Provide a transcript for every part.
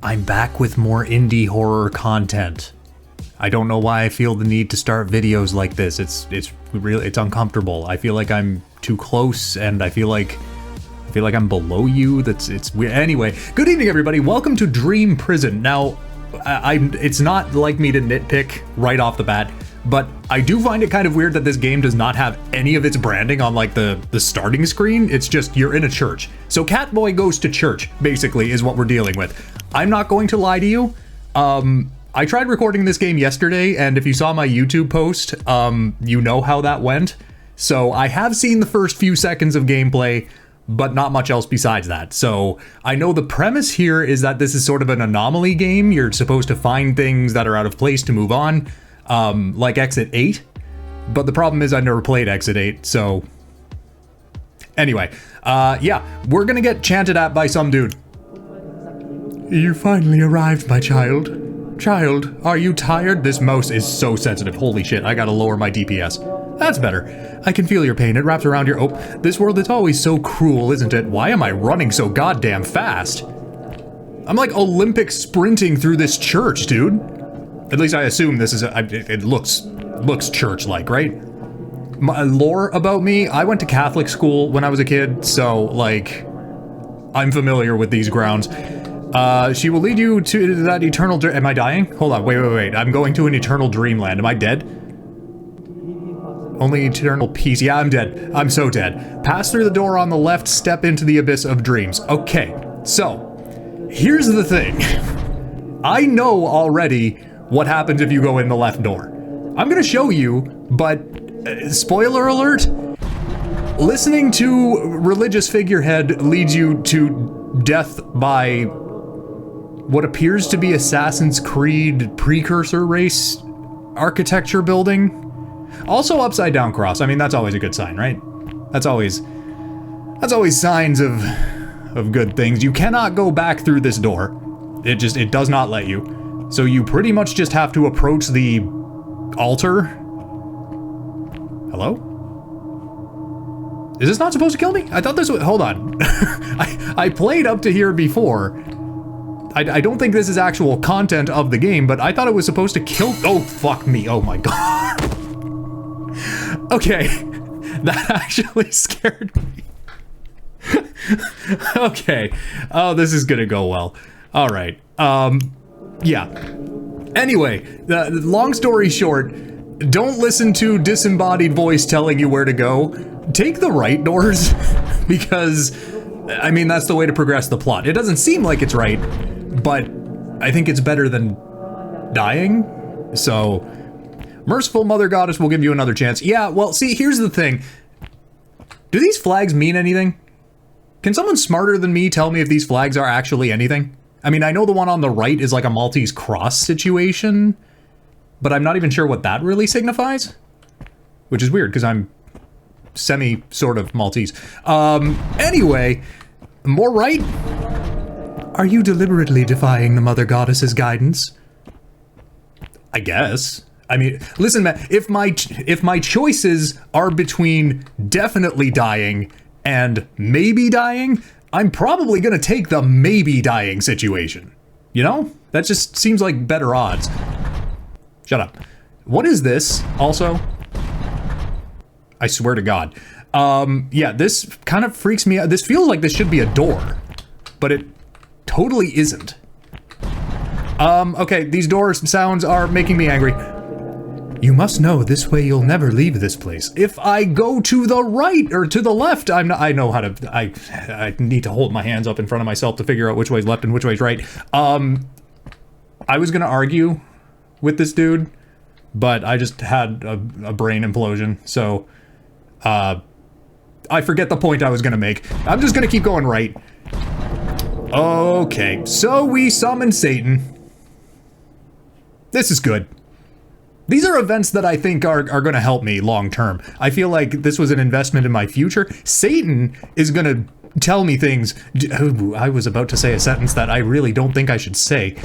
I'm back with more indie horror content. I don't know why I feel the need to start videos like this. It's uncomfortable. I feel like I'm too close, and I feel like I'm below you. It's weird. Anyway, good evening, everybody. Welcome to Dream Prison. Now, it's not like me to nitpick right off the bat, but I do find it kind of weird that this game does not have any of its branding on like the starting screen. It's just you're in a church. So Catboy goes to church, basically, is what we're dealing with. I'm not going to lie to you. I tried recording this game yesterday, and if you saw my YouTube post, you know how that went. So I have seen the first few seconds of gameplay, but not much else besides that. So I know the premise here is that this is sort of an anomaly game. You're supposed to find things that are out of place to move on, like Exit 8. But the problem is I've never played Exit 8, so... Anyway, yeah, we're gonna get chanted at by some dude. You finally arrived, my child. Child, are you tired? This mouse is so sensitive. Holy shit, I gotta lower my DPS. That's better. I can feel your pain. It wraps around your... Oh, this world is always so cruel, isn't it? Why am I running so goddamn fast? I'm like Olympic sprinting through this church, dude. At least I assume this is it looks church-like, right? My lore about me, I went to Catholic school when I was a kid, so, like, I'm familiar with these grounds. She will lead you to that eternal... Am I dying? Hold on, wait. I'm going to an eternal dreamland. Am I dead? Only eternal peace. Yeah, I'm dead. I'm so dead. Pass through the door on the left, step into the abyss of dreams. Okay, so, here's the thing. I know already what happens if you go in the left door. I'm gonna show you, but, spoiler alert, listening to religious figurehead leads you to death by what appears to be Assassin's Creed precursor race architecture building. Also upside down cross. I mean, that's always a good sign, right? That's always signs of good things. You cannot go back through this door. It does not let you. So you pretty much just have to approach the altar. Hello? Is this not supposed to kill me? I thought this was... Hold on. I played up to here before. I don't think this is actual content of the game, but I thought it was supposed to kill... Oh, fuck me. Oh my god. Okay. That actually scared me. Okay. Oh, this is gonna go well. All right. Yeah. Anyway, the long story short, don't listen to disembodied voice telling you where to go. Take the right doors, because, I mean, that's the way to progress the plot. It doesn't seem like it's right, but I think it's better than dying. So, merciful Mother Goddess will give you another chance. Yeah, well, see, here's the thing. Do these flags mean anything? Can someone smarter than me tell me if these flags are actually anything? I mean, I know the one on the right is like a Maltese cross situation, but I'm not even sure what that really signifies. Which is weird, because I'm sort of Maltese. Anyway, more right? Are you deliberately defying the Mother Goddess's guidance? I guess. I mean, listen, man, if my choices are between definitely dying and maybe dying, I'm probably gonna take the maybe dying situation. You know? That just seems like better odds. Shut up. What is this, also? I swear to God. Yeah, this kind of freaks me out. This feels like this should be a door, but it totally isn't. Okay, these door sounds are making me angry. You must know this way you'll never leave this place. If I go to the right or to the left, I know how to, I need to hold my hands up in front of myself to figure out which way's left and which way's right. I was gonna argue with this dude, but I just had a brain implosion, so, I forget the point I was gonna make. I'm just gonna keep going right. Okay, so we summon Satan. This is good. These are events that I think are gonna help me long term. I feel like this was an investment in my future. Satan is gonna tell me things. Oh, I was about to say a sentence that I really don't think I should say.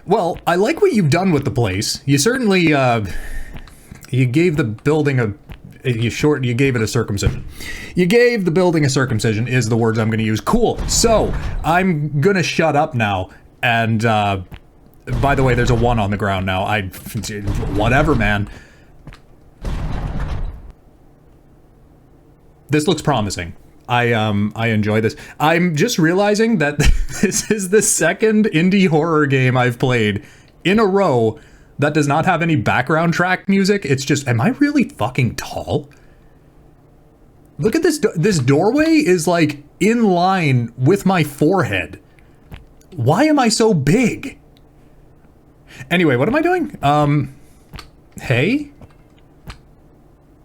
Well, I like what you've done with the place. You certainly, you gave the building You gave it a circumcision. You gave the building a circumcision is the words I'm going to use. Cool. So I'm going to shut up now. And by the way, there's a 1 on the ground now. Whatever, man. This looks promising. I enjoy this. I'm just realizing that this is the second indie horror game I've played in a row that does not have any background track music. It's just, am I really fucking tall? Look at this. This doorway is like in line with my forehead. Why am I so big? Anyway, what am I doing? Hey?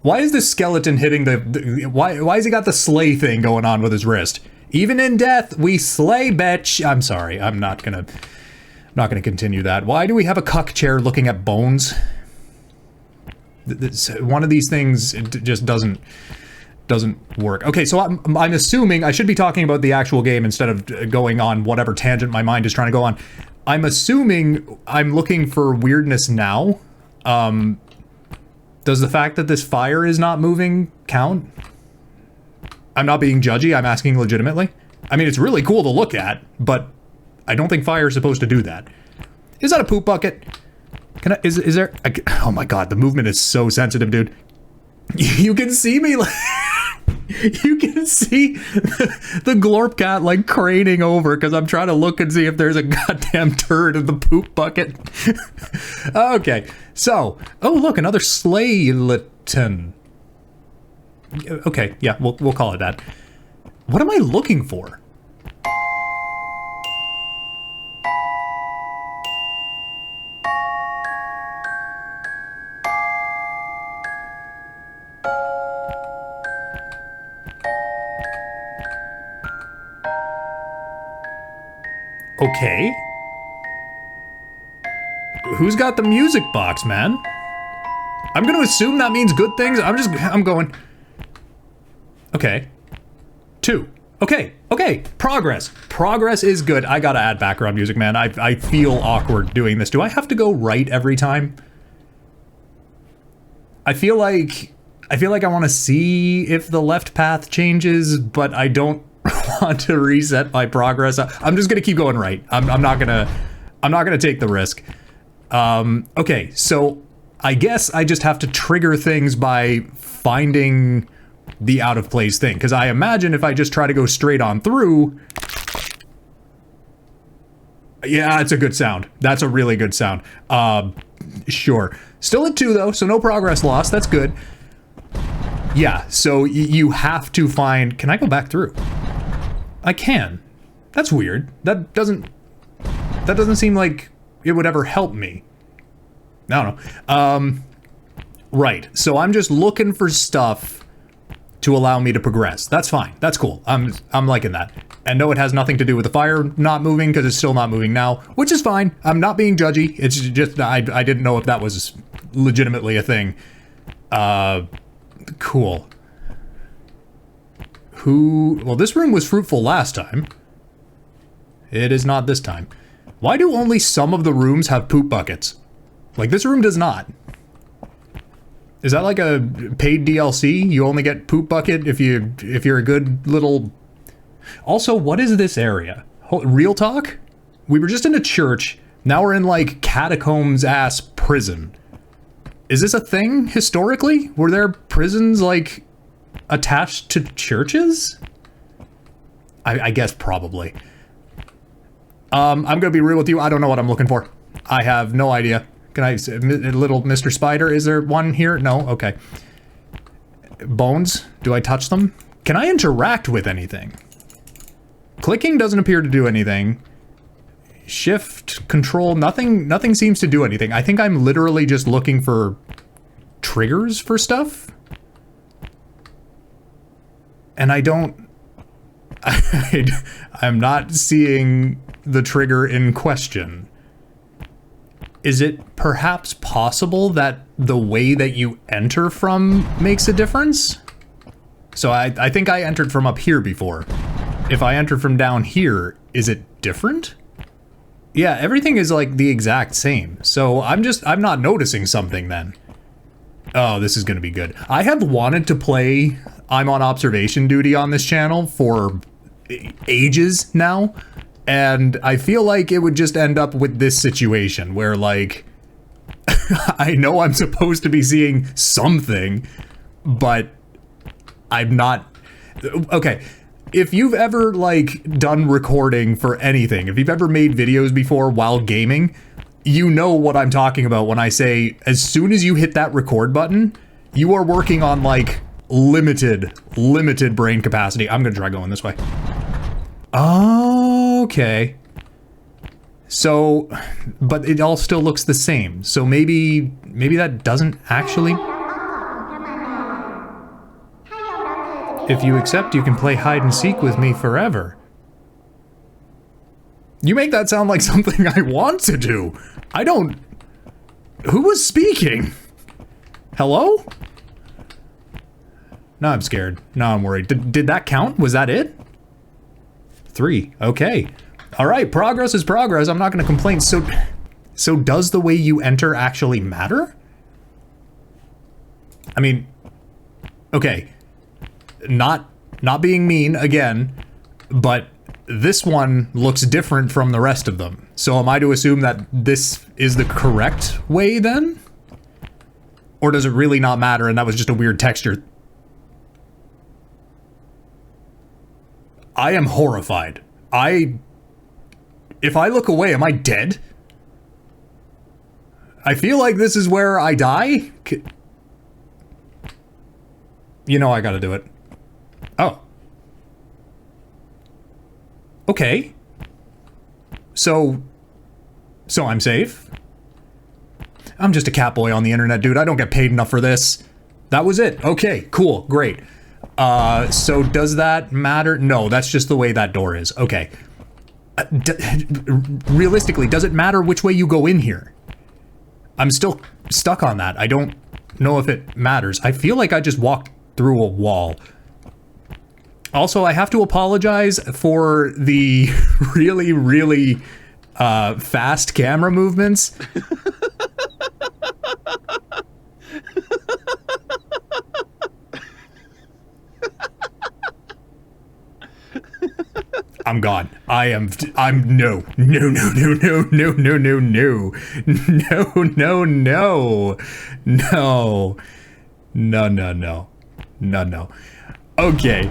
Why is this skeleton hitting why has he got the slay thing going on with his wrist? Even in death, we slay, bitch. I'm sorry. I'm not gonna continue that. Why do we have a cuck chair looking at bones? One of these things just doesn't work. Okay, so I'm assuming I should be talking about the actual game instead of going on whatever tangent my mind is trying to go on. I'm assuming I'm looking for weirdness now. Does the fact that this fire is not moving count? I'm not being judgy, I'm asking legitimately. I mean, it's really cool to look at, but I don't think fire is supposed to do that. Is that a poop bucket? Is there... oh my god, the movement is so sensitive, dude. You can see me like... You can see the glorp cat like craning over because I'm trying to look and see if there's a goddamn turd in the poop bucket. Okay, so, oh look, another slayleton. Okay, yeah, we'll call it that. What am I looking for? Okay. Who's got the music box, man? I'm gonna assume that means good things. I'm going. Okay. 2. Okay. Progress. Progress is good. I gotta add background music, man. I feel awkward doing this. Do I have to go right every time? I feel like I want to see if the left path changes, but I don't want to reset my progress. I'm just gonna keep going right. I'm not gonna take the risk. Okay, so I guess I just have to trigger things by finding the out of place thing, because I imagine if I just try to go straight on through, yeah, it's a good sound. That's a really good sound. Sure. Still at 2 though, so no progress lost. That's good. Yeah, so you have to find. Can I go back through? I can. That's weird. That doesn't seem like it would ever help me. I don't know. Right. So I'm just looking for stuff to allow me to progress. That's fine. That's cool. I'm liking that. And no, it has nothing to do with the fire not moving because it's still not moving now, which is fine. I'm not being judgy. It's just I didn't know if that was legitimately a thing. Cool. Well, this room was fruitful last time. It is not this time. Why do only some of the rooms have poop buckets? Like, this room does not. Is that like a paid DLC? You only get poop bucket if you're a good little... Also, what is this area? Real talk? We were just in a church. Now we're in, like, catacombs-ass prison. Is this a thing, historically? Were there prisons, like, attached to churches? I guess probably. I'm gonna be real with you. I don't know what I'm looking for. I have no idea. Can I... Little Mr. Spider, is there one here? No? Okay. Bones? Do I touch them? Can I interact with anything? Clicking doesn't appear to do anything. Shift, control, nothing seems to do anything. I think I'm literally just looking for triggers for stuff. And I don't... I'm not seeing the trigger in question. Is it perhaps possible that the way that you enter from makes a difference? So I think I entered from up here before. If I enter from down here, is it different? Yeah, everything is like the exact same. So I'm not noticing something then. Oh, this is gonna be good. I have wanted to play I'm on observation duty on this channel for ages now, and I feel like it would just end up with this situation where, like, I know I'm supposed to be seeing something, but I'm not. Okay, if you've ever, like, done recording for anything, if you've ever made videos before while gaming, you know what I'm talking about when I say as soon as you hit that record button, you are working on, like, limited brain capacity. I'm gonna try going this way. Okay. So, but it all still looks the same. So maybe that doesn't actually... If you accept, you can play hide and seek with me forever. You make that sound like something I want to do. I don't... Who was speaking? Hello? Now I'm scared. Now I'm worried. Did that count? Was that it? 3. Okay. All right, progress is progress. I'm not going to complain. So does the way you enter actually matter? I mean, okay. Not being mean again, but this one looks different from the rest of them. So am I to assume that this is the correct way then? Or does it really not matter and that was just a weird texture? I am horrified. If I look away, am I dead? I feel like this is where I die. You know I gotta do it. Oh. Okay. So I'm safe? I'm just a catboy on the internet, dude. I don't get paid enough for this. That was it. Okay, cool, great. So does that matter? No, that's just the way that door is. Okay. Realistically, does it matter which way you go in here? I'm still stuck on that. I don't know if it matters. I feel like I just walked through a wall. Also, I have to apologize for the really fast camera movements. I'm gone. I'm no. Okay.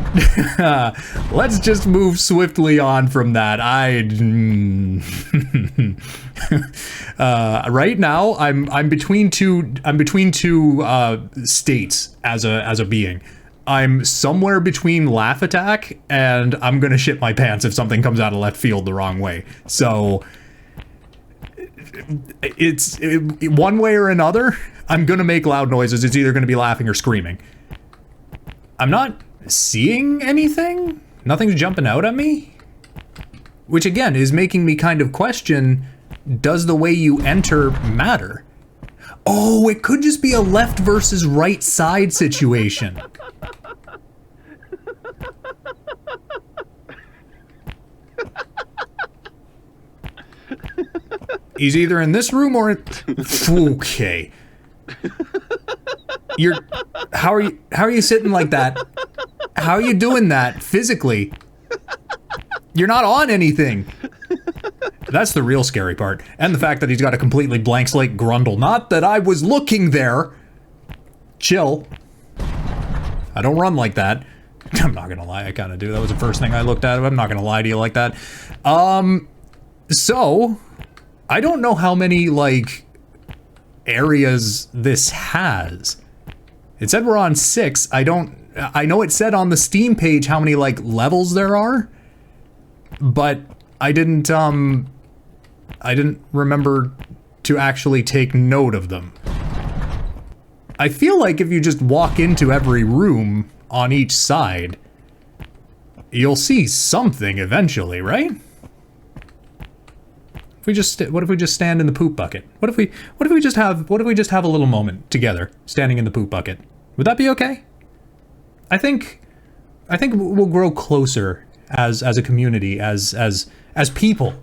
Let's just move swiftly on from that. Right now I'm between two states as a being. I'm somewhere between laugh attack and I'm gonna shit my pants if something comes out of left field the wrong way. So it's one way or another, I'm gonna make loud noises. It's either gonna be laughing or screaming. I'm not seeing anything. Nothing's jumping out at me. Which again is making me kind of question, does the way you enter matter? Oh, it could just be a left versus right side situation. He's either in this room or okay. How are you sitting like that? How are you doing that physically? You're not on anything. That's the real scary part. And the fact that he's got a completely blank slate grundle. Not that I was looking there. Chill. I don't run like that. I'm not gonna lie, I kind of do. That was the first thing I looked at. I'm not gonna lie to you like that. So I don't know how many, like, areas this has. It said we're on 6. I know it said on the Steam page how many, like, levels there are, but I didn't remember to actually take note of them. I feel like if you just walk into every room on each side, you'll see something eventually, right? What if we just stand in the poop bucket? What if we just have a little moment together standing in the poop bucket? Would that be okay? I think we'll grow closer as a community, as people,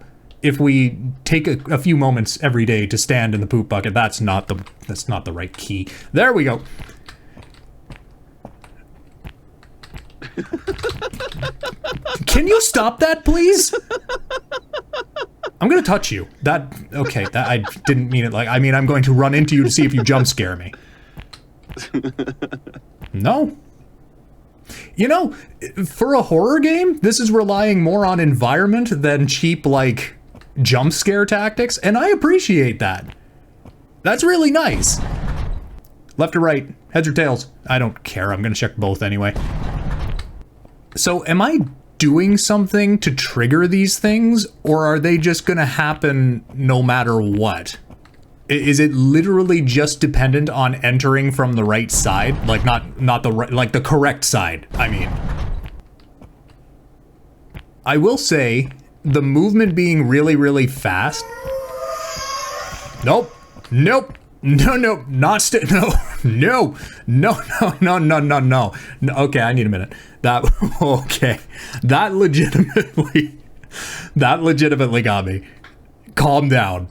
if we take a few moments every day to stand in the poop bucket, that's not the right key. There we go. Can you stop that, please? I'm gonna touch you. Okay, that I didn't mean it like, I mean, I'm going to run into you to see if you jump scare me. No. You know, for a horror game, this is relying more on environment than cheap, like, jump scare tactics, and I appreciate that. That's really nice. Left or right? Heads or tails? I don't care, I'm gonna check both anyway. So, am I doing something to trigger these things, or are they just gonna happen no matter what? Is it literally just dependent on entering from the right side? Like, not the right, like the correct side, I mean. I will say, the movement being really, really fast. Nope. Nope. No, no, not no, no, no, no, no, no, no. Okay, I need a minute. Okay. That legitimately got me. Calm down.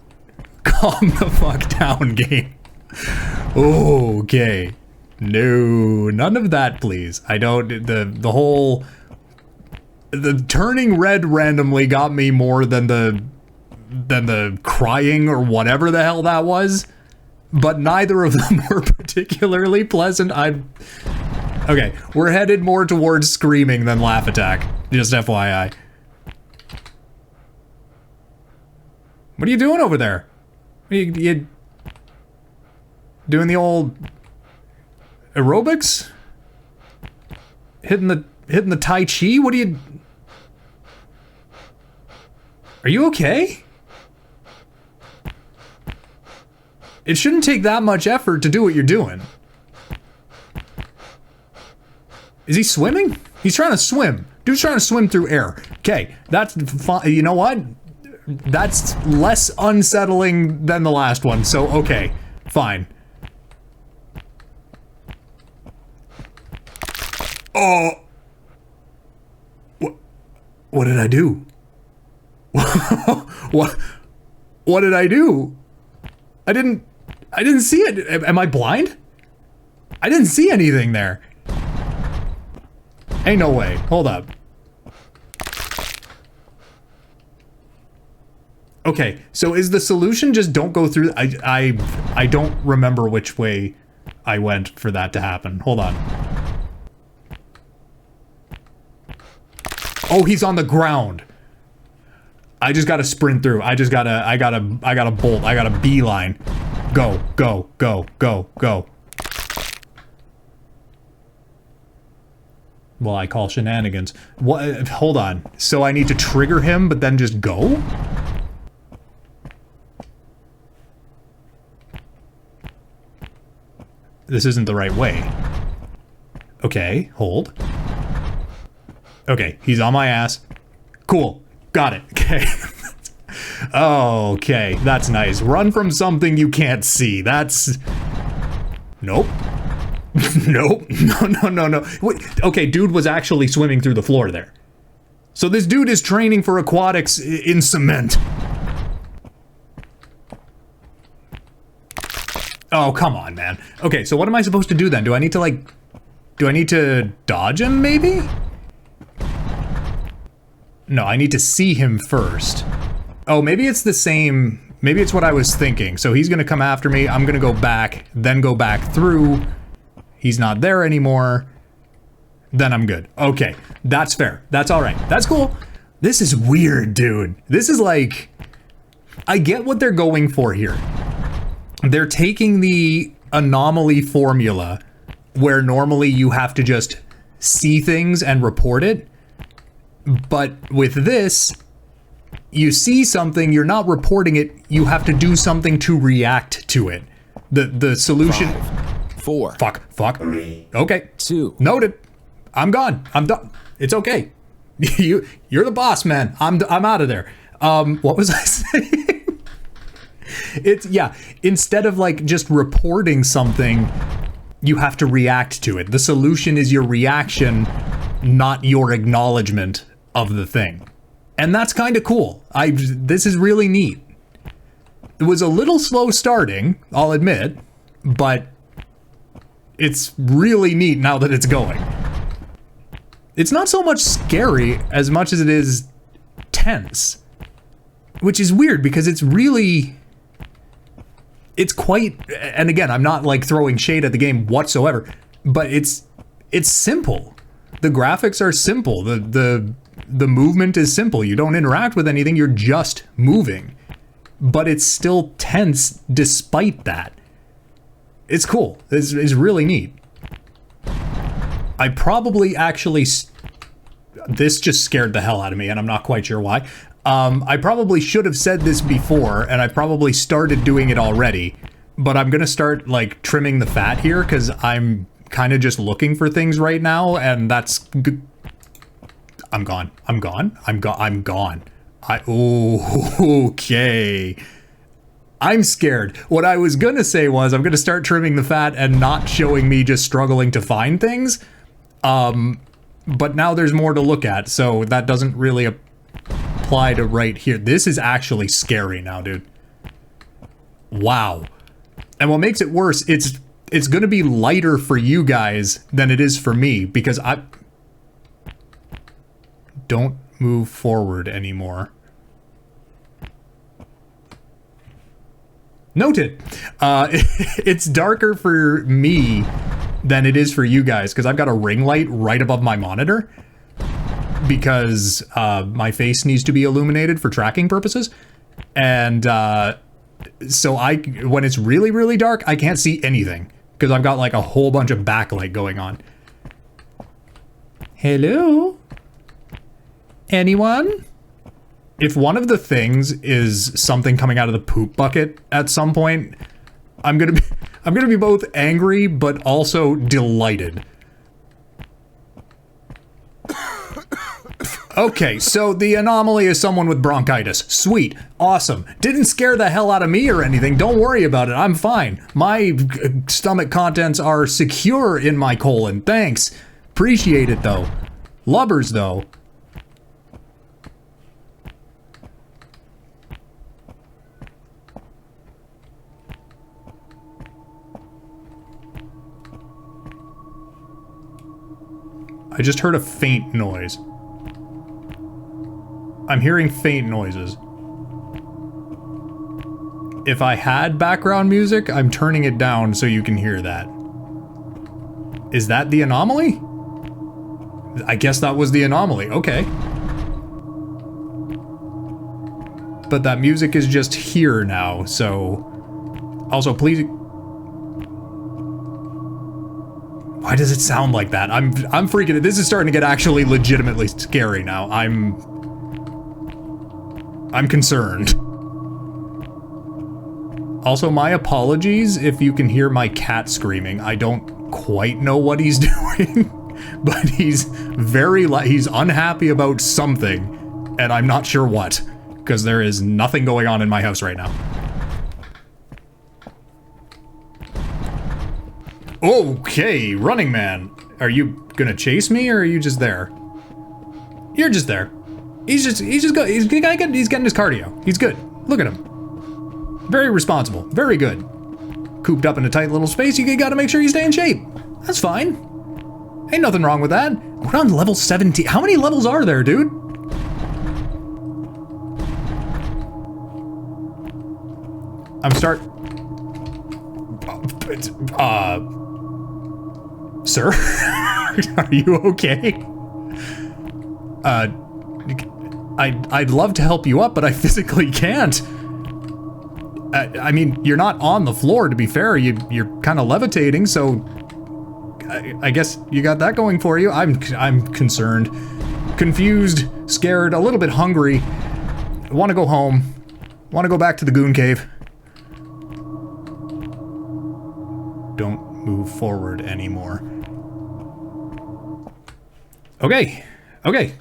Calm the fuck down, game. Okay. No, none of that, please. I don't, the whole, the turning red randomly got me more than the crying or whatever the hell that was. But neither of them were particularly pleasant. Okay, we're headed more towards screaming than laugh attack. Just FYI. What are you doing over there? You doing the old aerobics? Hitting the Tai Chi? What are you... Are you okay? It shouldn't take that much effort to do what you're doing. Is he swimming? He's trying to swim. Dude's trying to swim through air. Okay, that's fine. You know what? That's less unsettling than the last one, so okay, fine. Oh! What did I do? What did I do? I didn't see it. Am I blind? I didn't see anything there. Ain't no way. Hold up. Okay, so is the solution just don't go through? I don't remember which way I went for that to happen. Hold on. Oh, he's on the ground. I just gotta sprint through. I gotta bolt. I gotta beeline. Go, go, go, go, go. Well, I call shenanigans. What? Hold on. So I need to trigger him, but then just go? This isn't the right way. Okay, hold. Okay, he's on my ass. Cool. Got it. Okay. Okay, that's nice. Run from something you can't see. That's... Nope. Nope. No, no, no, no. Wait, okay, dude was actually swimming through the floor there. So this dude is training for aquatics in cement. Oh, come on, man. Okay, so what am I supposed to do then? Do I need to, like... Do I need to dodge him, maybe? No, I need to see him first. Oh, maybe it's the same... Maybe it's what I was thinking. So he's gonna come after me, I'm gonna go back, then go back through. He's not there anymore. Then I'm good. Okay, that's fair. That's alright. That's cool. This is weird, dude. This is like... I get what they're going for here. They're taking the anomaly formula, where normally you have to just see things and report it. But with this, you see something, you're not reporting it, you have to do something to react to it. The solution... 5, 4. Fuck. 3. Okay. 2. Noted. I'm gone. I'm done. It's okay. You're the boss, man. I'm out of there. What was I saying? It's, yeah, instead of like just reporting something, you have to react to it. The solution is your reaction, not your acknowledgement of the thing. And that's kind of cool. This is really neat. It was a little slow starting, I'll admit, but it's really neat now that it's going. It's not so much scary as much as it is tense, which is weird because it's quite, and again, I'm not like throwing shade at the game whatsoever, but it's simple. The graphics are simple. The movement is simple. You don't interact with anything, you're just moving. But it's still tense despite that. It's cool. It's really neat. I probably actually... This just scared the hell out of me, and I'm not quite sure why. I probably should have said this before, and I probably started doing it already, but I'm gonna start, like, trimming the fat here, because I'm kind of just looking for things right now, and that's... I'm gone. Okay. I'm scared. What I was gonna say was I'm gonna start trimming the fat and not showing me just struggling to find things. But now there's more to look at, so that doesn't really apply to right here. This is actually scary now, dude. Wow. And what makes it worse, it's gonna be lighter for you guys than it is for me, because I don't move forward anymore. Noted. It's darker for me than it is for you guys, because I've got a ring light right above my monitor, because my face needs to be illuminated for tracking purposes. And so when it's really, really dark, I can't see anything, because I've got like a whole bunch of backlight going on. Hello? Anyone? If one of the things is something coming out of the poop bucket at some point, I'm gonna be both angry but also delighted. Okay, so the anomaly is someone with bronchitis. Sweet, awesome. Didn't scare the hell out of me or anything. Don't worry about it. I'm fine. My stomach contents are secure in my colon. Thanks. Appreciate it though. Lubbers though. I just heard a faint noise. I'm hearing faint noises. If I had background music, I'm turning it down so you can hear that. Is that the anomaly? I guess that was the anomaly. Okay. But that music is just here now, so... Also, please... Why does it sound like that? I'm freaking it. This is starting to get actually legitimately scary now. I'm concerned. Also, my apologies if you can hear my cat screaming. I don't quite know what he's doing, but he's he's unhappy about something, and I'm not sure what, because there is nothing going on in my house right now. Okay, Running Man. Are you gonna chase me, or are you just there? You're just there. He's getting his cardio. He's good. Look at him. Very responsible. Very good. Cooped up in a tight little space, you gotta make sure you stay in shape. That's fine. Ain't nothing wrong with that. We're on level 17. How many levels are there, dude? Sir? Are you okay? I'd love to help you up, but I physically can't. I mean, you're not on the floor, to be fair. You're kind of levitating, so I guess you got that going for you. I'm concerned, confused, scared, a little bit hungry. Want to go home. Want to go back to the goon cave. Don't move forward anymore. Okay,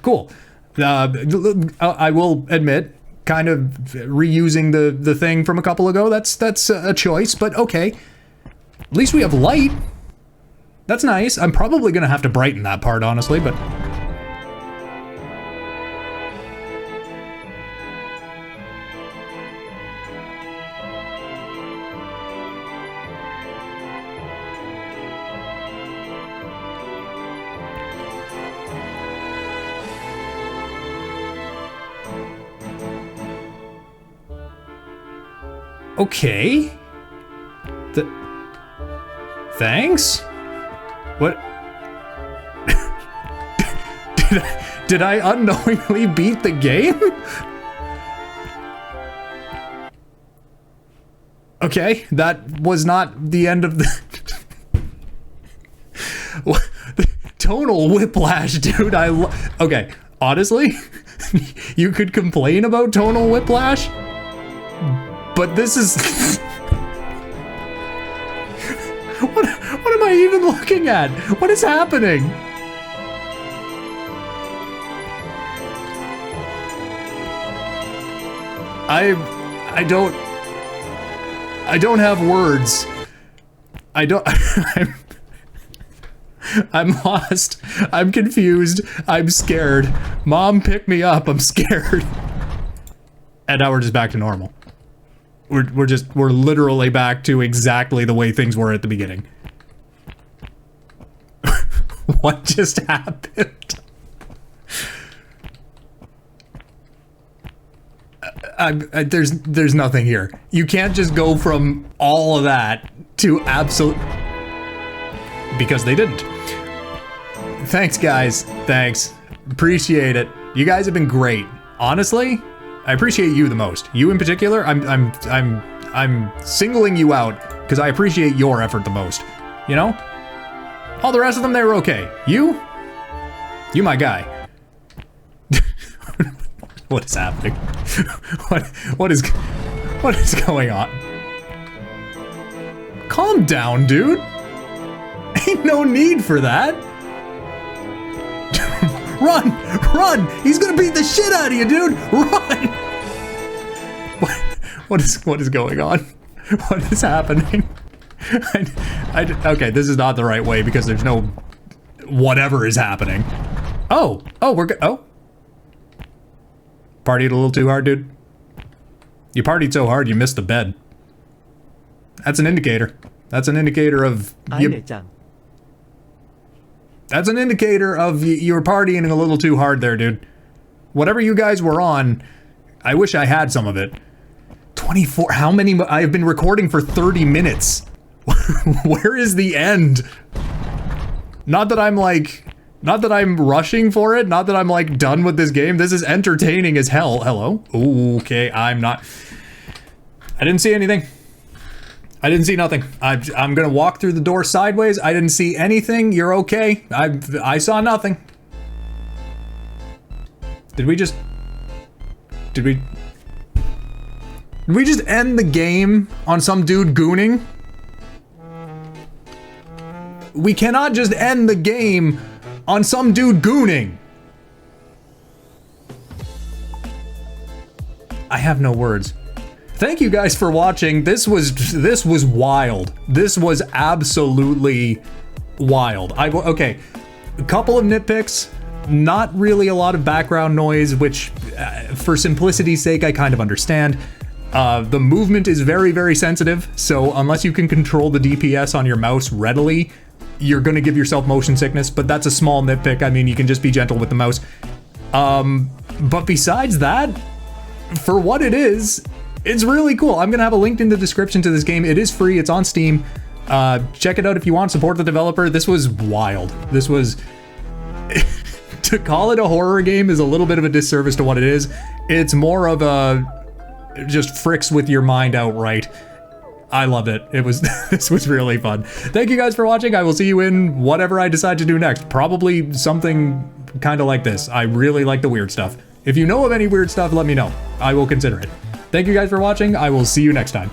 cool. I will admit, kind of reusing the thing from a couple ago, that's a choice, but okay. At least we have light. That's nice. I'm probably gonna have to brighten that part, honestly, but... Okay. Thanks? What? Did I unknowingly beat the game? Okay, that was not the end of the... Tonal whiplash, dude. Okay, honestly, you could complain about tonal whiplash, but this is... What am I even looking at? What is happening? I don't have words. I'm lost. I'm confused. I'm scared. Mom, pick me up. I'm scared. And now we're just back to normal. We're literally back to exactly the way things were at the beginning. What just happened? There's nothing here. You can't just go from all of that to absolute... Because they didn't. Thanks, guys. Thanks. Appreciate it. You guys have been great. Honestly, I appreciate you the most. You in particular, I'm singling you out because I appreciate your effort the most. You know? All the rest of them, they were okay. You my guy. What is happening? What is going on? Calm down, dude. Ain't no need for that. Run! He's gonna beat the shit out of you, dude. Run! What is going on? What is happening? Okay, this is not the right way because there's no whatever is happening. Oh, we're good. Oh. Partied a little too hard, dude. You partied so hard you missed the bed. That's an indicator. That's an indicator of you. That's an indicator of you were partying a little too hard there, dude. Whatever you guys were on, I wish I had some of it. 24, how many? I've been recording for 30 minutes. Where is the end? Not that I'm rushing for it. Not that I'm like done with this game. This is entertaining as hell. Hello? Okay, I'm not. I didn't see anything. I didn't see nothing. I'm gonna walk through the door sideways. I didn't see anything. You're okay. I saw nothing. Did we just end the game on some dude gooning? We cannot just end the game on some dude gooning. I have no words. Thank you guys for watching. This was wild. This was absolutely wild. Okay, a couple of nitpicks. Not really a lot of background noise, which for simplicity's sake, I kind of understand. The movement is very, very sensitive. So unless you can control the DPS on your mouse readily, you're gonna give yourself motion sickness, but that's a small nitpick. I mean, you can just be gentle with the mouse. But besides that, for what it is, it's really cool. I'm gonna have a link in the description to this game. It is free, it's on Steam. Check it out if you want, support the developer. This was wild. This was... To call it a horror game is a little bit of a disservice to what it is. It's more of a... just fricks with your mind outright. I loved it. This was really fun. Thank you guys for watching. I will see you in whatever I decide to do next. Probably something kind of like this. I really like the weird stuff. If you know of any weird stuff, let me know. I will consider it. Thank you guys for watching. I will see you next time.